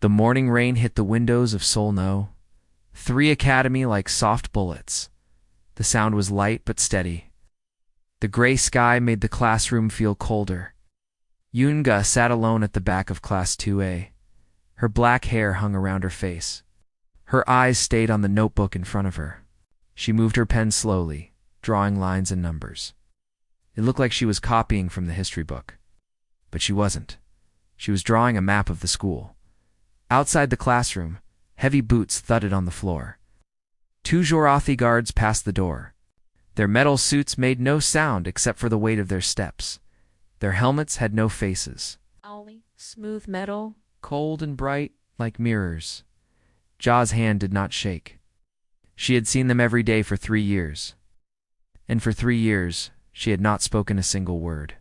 The morning rain hit the windows of Solno, 3 Academy like soft bullets. The sound was light but steady. The gray sky made the classroom feel colder. Yoon Ji-ah sat alone at the back of Class 2A. Her black hair hung around her face. Her eyes stayed on the notebook in front of her. She moved her pen slowly, drawing lines and numbers. It looked like she was copying from the history book. But she wasn't. She was drawing a map of the school. Outside the classroom, heavy boots thudded on the floor. 2 Zhorathi guards passed the door. Their metal suits made no sound except for the weight of their steps. Their helmets had no faces. Smooth metal. Cold and bright, like mirrors. Jia's hand did not shake. She had seen them every day for 3 years. And for 3 years, she had not spoken a single word.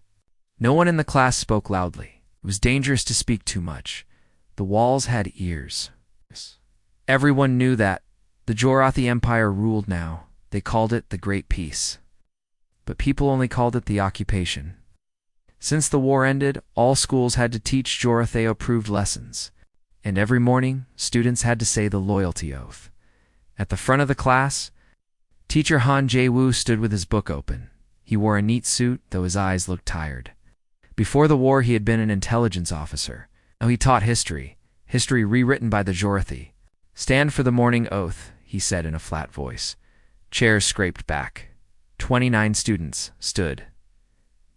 No one in the class spoke loudly. It was dangerous to speak too much. The walls had ears. Everyone knew that. The Zhorathi Empire ruled now. They called it the Great Peace. But people only called it the occupation. Since the war ended, all schools had to teach Zhorathi-approved lessons. And every morning, students had to say the loyalty oath. At the front of the class, teacher Han Jae-woo stood with his book open. He wore a neat suit, though his eyes looked tired. Before the war, he had been an intelligence officer. Now he taught history rewritten by the Zhorathi. "Stand for the morning oath," he said in a flat voice. Chairs scraped back. 29 students stood.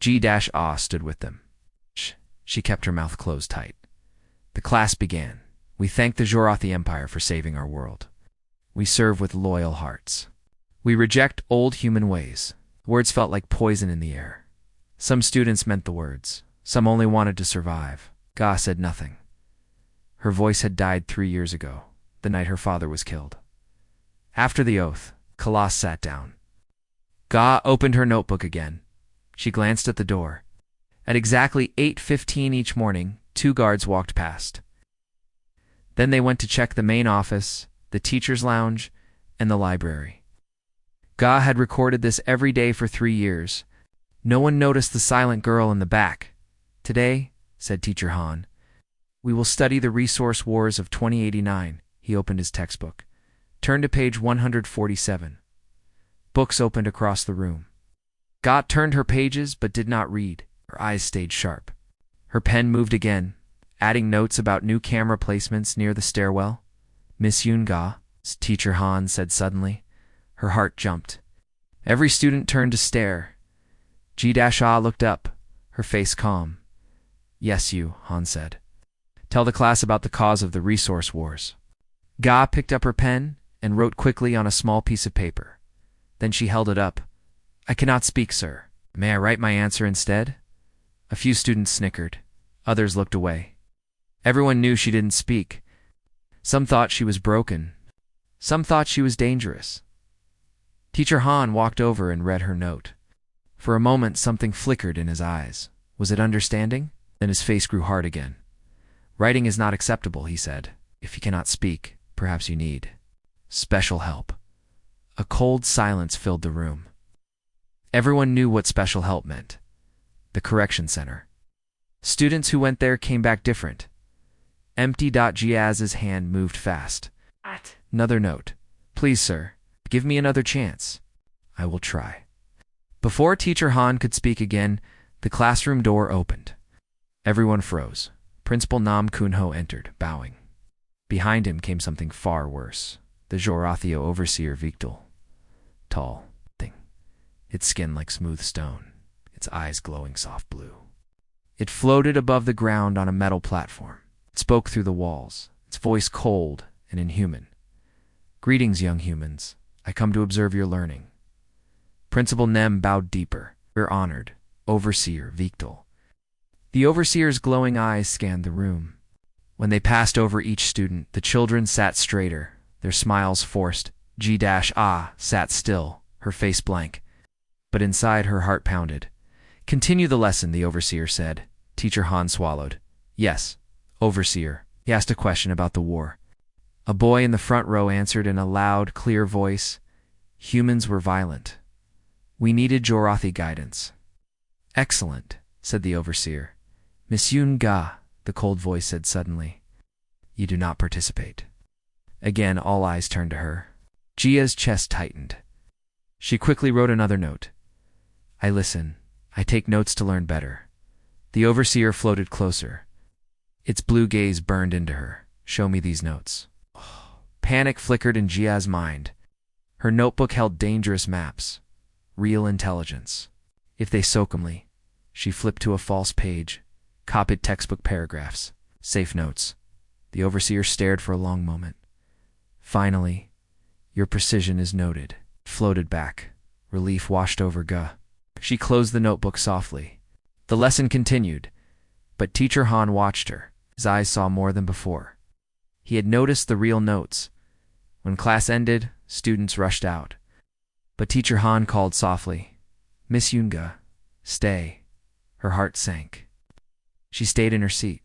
Ji-ah stood with them. She kept her mouth closed tight. The class began. "We thank the Zhorathi Empire for saving our world. We serve with loyal hearts. We reject old human ways." Words felt like poison in the air. Some students meant the words. Some only wanted to survive. Ga said nothing. Her voice had died 3 years ago, the night her father was killed. After the oath, Kalas sat down. Ga opened her notebook again. She glanced at the door. At exactly 8:15 each morning, 2 guards walked past. Then they went to check the main office, the teacher's lounge, and the library. Ga had recorded this every day for 3 years. No one noticed the silent girl in the back. "Today," said Teacher Han, "we will study the resource wars of 2089. He opened his textbook. Turn to page 147. Books opened across the room. Ga turned her pages but did not read. Her eyes stayed sharp. Her pen moved again, adding notes about new camera placements near the stairwell. "Miss Yoon Ji-ah," Teacher Han said suddenly. Her heart jumped. Every student turned to stare. Ji-ah looked up, her face calm. "Yes, you," Han said. "Tell the class about the cause of the resource wars." Ga picked up her pen and wrote quickly on a small piece of paper. Then she held it up. "I cannot speak, sir. May I write my answer instead?" A few students snickered. Others looked away. Everyone knew she didn't speak. Some thought she was broken. Some thought she was dangerous. Teacher Han walked over and read her note. For a moment, something flickered in his eyes. Was it understanding? Then his face grew hard again. "Writing is not acceptable," he said. "If you cannot speak, perhaps you need special help." A cold silence filled the room. Everyone knew what special help meant. The correction center. Students who went there came back different. Empty. Jiaz's hand moved fast. Another note. "Please, sir, give me another chance. I will try." Before Teacher Han could speak again, the classroom door opened. Everyone froze. Principal Nam Kun-ho entered, bowing. Behind him came something far worse. The Zhorathi overseer Victal. Tall, thing. Its skin like smooth stone, its eyes glowing soft blue. It floated above the ground on a metal platform. It spoke through the walls, its voice cold and inhuman. "Greetings, young humans. I come to observe your learning." Principal Nem bowed deeper. "We're honored, Overseer Victal." The overseer's glowing eyes scanned the room. When they passed over each student, the children sat straighter, their smiles forced. Ji-ah sat still, her face blank. But inside, her heart pounded. "Continue the lesson," the overseer said. Teacher Han swallowed. "Yes, Overseer." He asked a question about the war. A boy in the front row answered in a loud, clear voice. "Humans were violent. We needed Zhorathi guidance." "Excellent," said the overseer. "Miss Yoon Ji-ah," the cold voice said suddenly. You do not participate. Again, all eyes turned to her. Ji-ah's chest tightened. She quickly wrote another note. I listen. I take notes to learn better. The overseer floated closer. Its blue gaze burned into her. Show me these notes. Panic flickered in Ji-ah's mind. Her notebook held dangerous maps. Real intelligence. If they soak'emly. She flipped to a false page. Copied textbook paragraphs. Safe notes. The overseer stared for a long moment. Finally, your precision is noted. Floated back. Relief washed over Ga. She closed the notebook softly. The lesson continued, but Teacher Han watched her. His eyes saw more than before. He had noticed the real notes. When class ended, students rushed out. But Teacher Han called softly, Miss Yoon-ga, stay. Her heart sank. She stayed in her seat.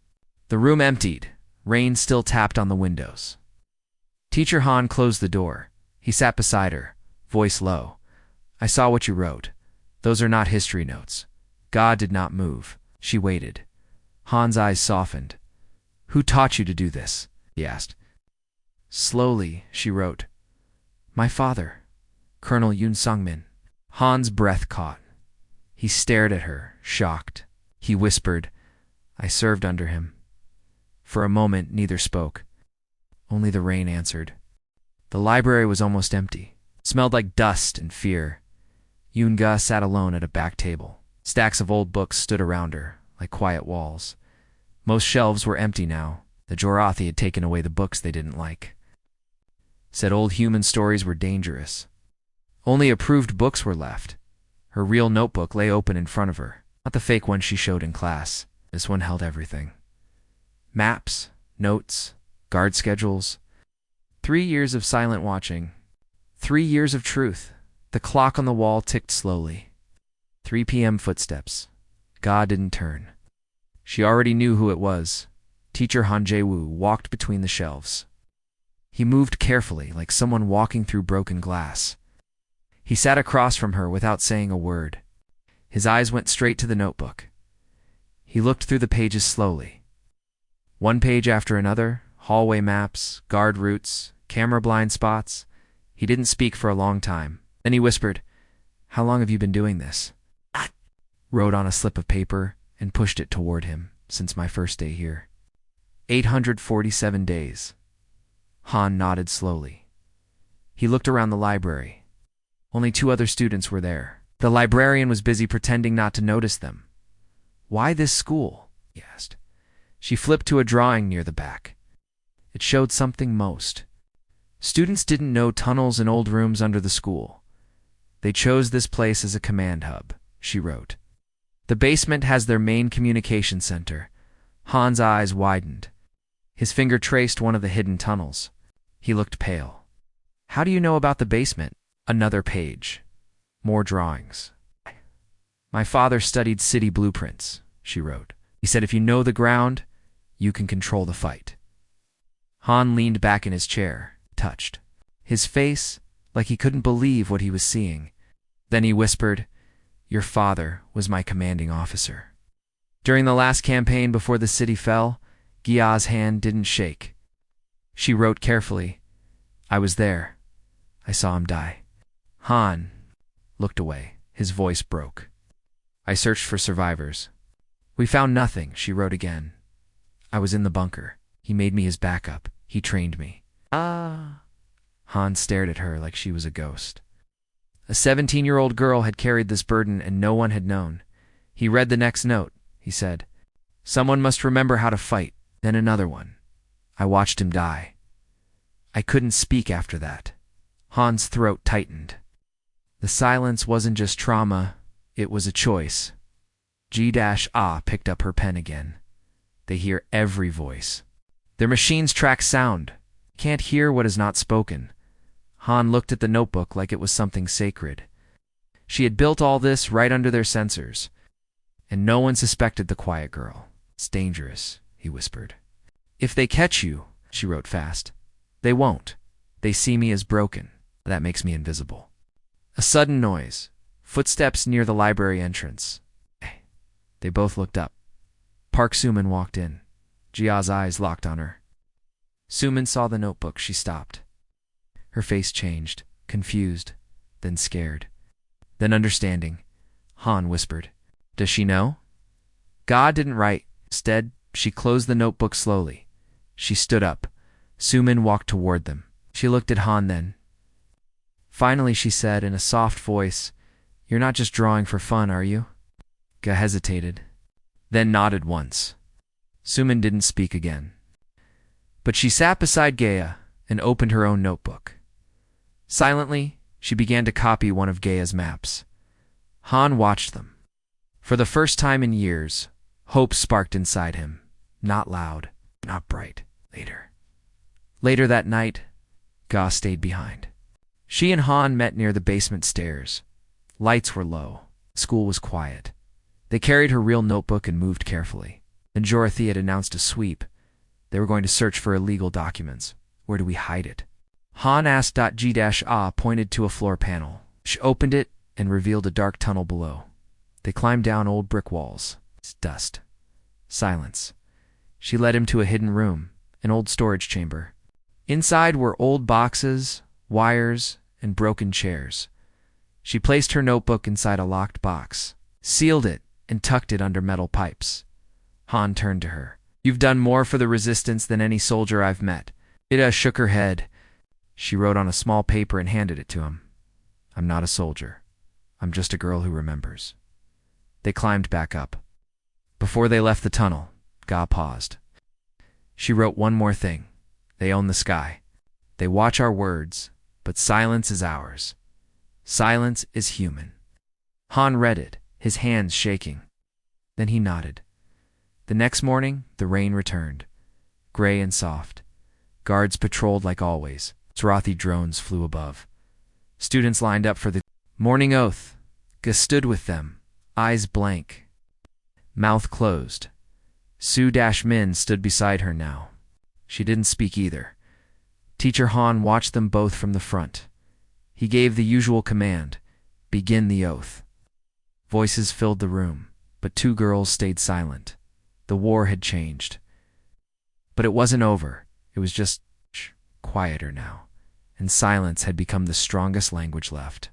The room emptied. Rain still tapped on the windows. Teacher Han closed the door. He sat beside her, voice low. I saw what you wrote. Those are not history notes. God did not move. She waited. Han's eyes softened. Who taught you to do this? He asked. Slowly, she wrote. My father, Colonel Yoon Sung-min. Han's breath caught. He stared at her, shocked. He whispered, I served under him. For a moment, neither spoke. Only the rain answered. The library was almost empty. It smelled like dust and fear. Yoon-ga sat alone at a back table. Stacks of old books stood around her, like quiet walls. Most shelves were empty now. The Zhorathi had taken away the books they didn't like. Said old human stories were dangerous. Only approved books were left. Her real notebook lay open in front of her, not the fake one she showed in class. This one held everything. Maps, notes, guard schedules. 3 years of silent watching. 3 years of truth. The clock on the wall ticked slowly. 3 p.m. footsteps. God didn't turn. She already knew who it was. Teacher Han Jae-woo walked between the shelves. He moved carefully, like someone walking through broken glass. He sat across from her without saying a word. His eyes went straight to the notebook. He looked through the pages slowly. One page after another, hallway maps, guard routes, camera blind spots. He didn't speak for a long time. Then he whispered, How long have you been doing this? Wrote on a slip of paper and pushed it toward him since my first day here. 847 days. Han nodded slowly. He looked around the library. Only 2 other students were there. The librarian was busy pretending not to notice them. Why this school? He asked. She flipped to a drawing near the back. It showed something most. Students didn't know tunnels and old rooms under the school. They chose this place as a command hub, she wrote. The basement has their main communication center. Han's eyes widened. His finger traced one of the hidden tunnels. He looked pale. How do you know about the basement? Another page. More drawings. My father studied city blueprints, she wrote. He said if you know the ground, you can control the fight. Han leaned back in his chair, touched. His face, like he couldn't believe what he was seeing. Then he whispered, Your father was my commanding officer. During the last campaign before the city fell, Gi-ah's hand didn't shake. She wrote carefully, I was there. I saw him die. Han looked away. His voice broke. I searched for survivors. We found nothing, she wrote again. I was in the bunker. He made me his backup. He trained me. Han stared at her like she was a ghost. A 17-year-old girl had carried this burden and no one had known. He read the next note. He said, Someone must remember how to fight. Then another one. I watched him die. I couldn't speak after that. Han's throat tightened. The silence wasn't just trauma, it was a choice. Ji-ah picked up her pen again. They hear every voice. Their machines track sound. Can't hear what is not spoken. Han looked at the notebook like it was something sacred. She had built all this right under their sensors. And no one suspected the quiet girl. It's dangerous, he whispered. If they catch you, she wrote fast, they won't. They see me as broken. That makes me invisible. A sudden noise. Footsteps near the library entrance. They both looked up. Park Soo-min walked in. Ji-ah's eyes locked on her. Sumin saw the notebook. She stopped. Her face changed, confused, then scared, then understanding. Han whispered, "Does she know?" God didn't write. Instead, she closed the notebook slowly. She stood up. Sumin walked toward them. She looked at Han then. Finally, she said in a soft voice, "You're not just drawing for fun, are you?" Ga hesitated, then nodded once. Sumin didn't speak again. But she sat beside Gaia and opened her own notebook. Silently, she began to copy one of Gaia's maps. Han watched them. For the first time in years, hope sparked inside him. Not loud, not bright. Later that night, Ga stayed behind. She and Han met near the basement stairs. Lights were low. School was quiet. They carried her real notebook and moved carefully. And Zhorathi had announced a sweep. They were going to search for illegal documents. Where do we hide it? Han asked. G-Ah pointed to a floor panel. She opened it and revealed a dark tunnel below. They climbed down old brick walls. Dust. Silence. She led him to a hidden room, an old storage chamber. Inside were old boxes, wires, and broken chairs. She placed her notebook inside a locked box, sealed it, and tucked it under metal pipes. Han turned to her. "You've done more for the resistance than any soldier I've met." Ida shook her head. She wrote on a small paper and handed it to him. "I'm not a soldier. I'm just a girl who remembers." They climbed back up. Before they left the tunnel, Ga paused. She wrote one more thing. "They own the sky. They watch our words, but silence is ours. Silence is human." Han read it, his hands shaking. Then he nodded. The next morning, the rain returned, gray and soft. Guards patrolled like always. Zhorathi drones flew above. Students lined up for the morning oath. Ga stood with them, eyes blank, mouth closed. Su-Min stood beside her now. She didn't speak either. Teacher Han watched them both from the front. He gave the usual command, "Begin the oath." Voices filled the room, but two girls stayed silent. The war had changed. But it wasn't over. It was just quieter now, and silence had become the strongest language left.